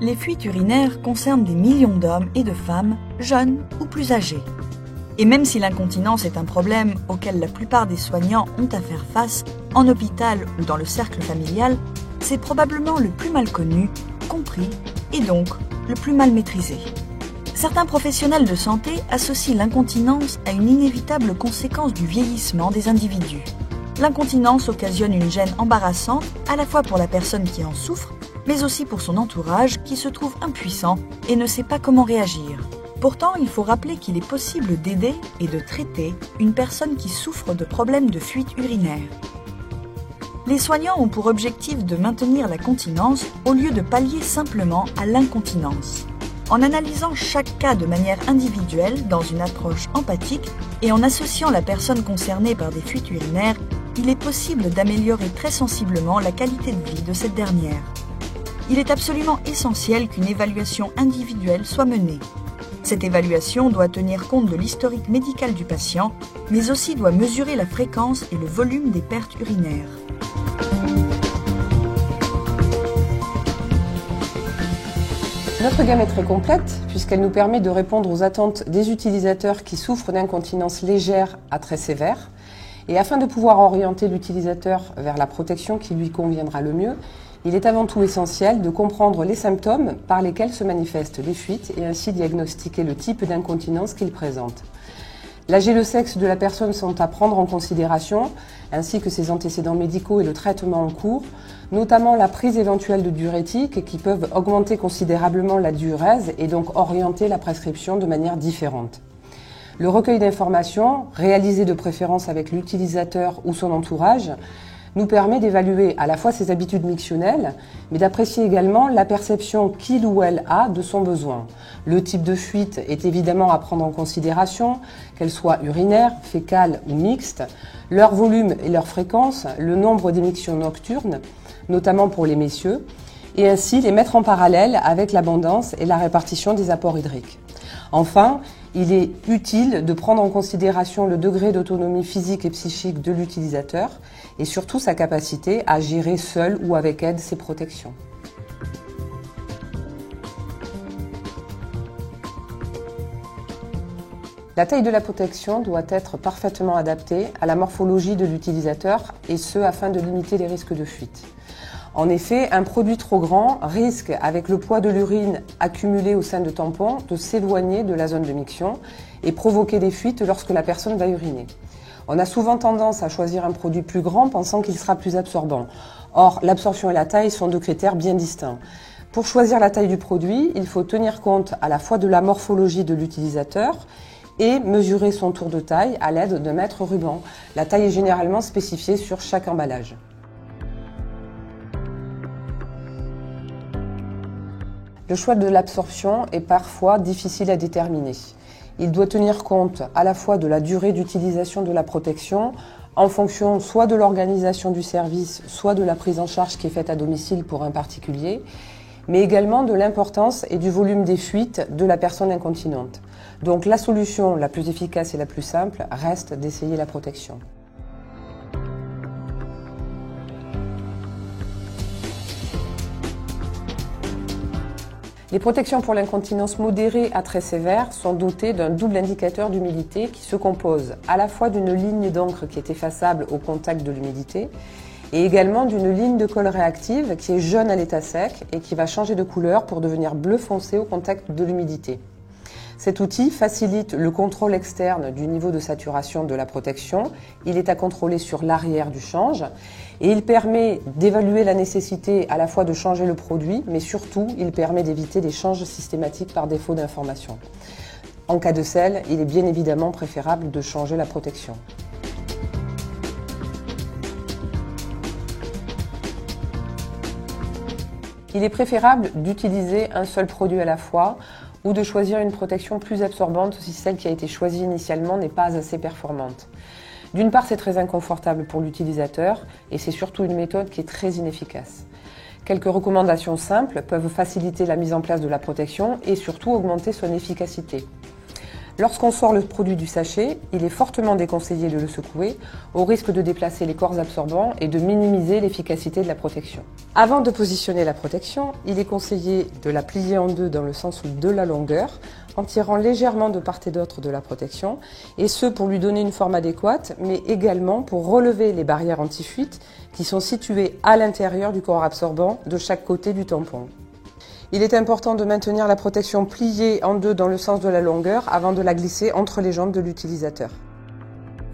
Les fuites urinaires concernent des millions d'hommes et de femmes, jeunes ou plus âgés. Et même si l'incontinence est un problème auquel la plupart des soignants ont à faire face, en hôpital ou dans le cercle familial, c'est probablement le plus mal connu, compris et donc le plus mal maîtrisé. Certains professionnels de santé associent l'incontinence à une inévitable conséquence du vieillissement des individus. L'incontinence occasionne une gêne embarrassante à la fois pour la personne qui en souffre, mais aussi pour son entourage qui se trouve impuissant et ne sait pas comment réagir. Pourtant, il faut rappeler qu'il est possible d'aider et de traiter une personne qui souffre de problèmes de fuite urinaire. Les soignants ont pour objectif de maintenir la continence au lieu de pallier simplement à l'incontinence. En analysant chaque cas de manière individuelle dans une approche empathique et en associant la personne concernée par des fuites urinaires, il est possible d'améliorer très sensiblement la qualité de vie de cette dernière. Il est absolument essentiel qu'une évaluation individuelle soit menée. Cette évaluation doit tenir compte de l'historique médical du patient, mais aussi doit mesurer la fréquence et le volume des pertes urinaires. Notre gamme est très complète puisqu'elle nous permet de répondre aux attentes des utilisateurs qui souffrent d'incontinence légère à très sévère. Et afin de pouvoir orienter l'utilisateur vers la protection qui lui conviendra le mieux, il est avant tout essentiel de comprendre les symptômes par lesquels se manifestent les fuites et ainsi diagnostiquer le type d'incontinence qu'il présente. L'âge et le sexe de la personne sont à prendre en considération, ainsi que ses antécédents médicaux et le traitement en cours, notamment la prise éventuelle de diurétiques qui peuvent augmenter considérablement la diurèse et donc orienter la prescription de manière différente. Le recueil d'informations, réalisé de préférence avec l'utilisateur ou son entourage, nous permet d'évaluer à la fois ses habitudes mictionnelles, mais d'apprécier également la perception qu'il ou elle a de son besoin. Le type de fuite est évidemment à prendre en considération, qu'elle soit urinaire, fécale ou mixte, leur volume et leur fréquence, le nombre d'émictions nocturnes, notamment pour les messieurs, et ainsi les mettre en parallèle avec l'abondance et la répartition des apports hydriques. Enfin, il est utile de prendre en considération le degré d'autonomie physique et psychique de l'utilisateur et surtout sa capacité à gérer seul ou avec aide ses protections. La taille de la protection doit être parfaitement adaptée à la morphologie de l'utilisateur et ce afin de limiter les risques de fuite. En effet, un produit trop grand risque, avec le poids de l'urine accumulé au sein de tampons, de s'éloigner de la zone de miction et provoquer des fuites lorsque la personne va uriner. On a souvent tendance à choisir un produit plus grand pensant qu'il sera plus absorbant. Or, l'absorption et la taille sont deux critères bien distincts. Pour choisir la taille du produit, il faut tenir compte à la fois de la morphologie de l'utilisateur et mesurer son tour de taille à l'aide d'un mètre ruban. La taille est généralement spécifiée sur chaque emballage. Le choix de l'absorption est parfois difficile à déterminer. Il doit tenir compte à la fois de la durée d'utilisation de la protection, en fonction soit de l'organisation du service, soit de la prise en charge qui est faite à domicile pour un particulier, mais également de l'importance et du volume des fuites de la personne incontinente. Donc la solution la plus efficace et la plus simple reste d'essayer la protection. Les protections pour l'incontinence modérée à très sévère sont dotées d'un double indicateur d'humidité qui se compose à la fois d'une ligne d'encre qui est effaçable au contact de l'humidité et également d'une ligne de colle réactive qui est jaune à l'état sec et qui va changer de couleur pour devenir bleu foncé au contact de l'humidité. Cet outil facilite le contrôle externe du niveau de saturation de la protection. Il est à contrôler sur l'arrière du change et il permet d'évaluer la nécessité à la fois de changer le produit, mais surtout il permet d'éviter des changes systématiques par défaut d'information. En cas de sel, il est bien évidemment préférable de changer la protection. Il est préférable d'utiliser un seul produit à la fois ou de choisir une protection plus absorbante si celle qui a été choisie initialement n'est pas assez performante. D'une part, c'est très inconfortable pour l'utilisateur et c'est surtout une méthode qui est très inefficace. Quelques recommandations simples peuvent faciliter la mise en place de la protection et surtout augmenter son efficacité. Lorsqu'on sort le produit du sachet, il est fortement déconseillé de le secouer, au risque de déplacer les corps absorbants et de minimiser l'efficacité de la protection. Avant de positionner la protection, il est conseillé de la plier en deux dans le sens de la longueur, en tirant légèrement de part et d'autre de la protection, et ce pour lui donner une forme adéquate, mais également pour relever les barrières anti-fuite qui sont situées à l'intérieur du corps absorbant de chaque côté du tampon. Il est important de maintenir la protection pliée en deux dans le sens de la longueur avant de la glisser entre les jambes de l'utilisateur.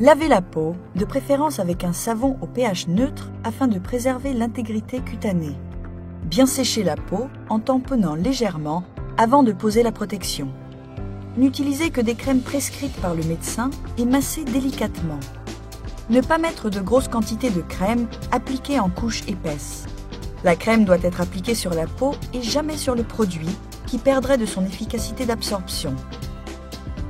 Lavez la peau, de préférence avec un savon au pH neutre afin de préserver l'intégrité cutanée. Bien sécher la peau en tamponnant légèrement avant de poser la protection. N'utilisez que des crèmes prescrites par le médecin et massez délicatement. Ne pas mettre de grosses quantités de crème appliquée en couches épaisses. La crème doit être appliquée sur la peau et jamais sur le produit, qui perdrait de son efficacité d'absorption.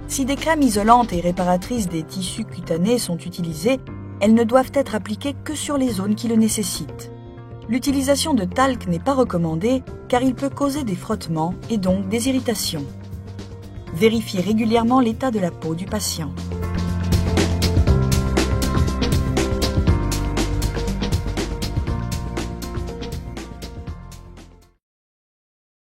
Si des crèmes isolantes et réparatrices des tissus cutanés sont utilisées, elles ne doivent être appliquées que sur les zones qui le nécessitent. L'utilisation de talc n'est pas recommandée car il peut causer des frottements et donc des irritations. Vérifiez régulièrement l'état de la peau du patient.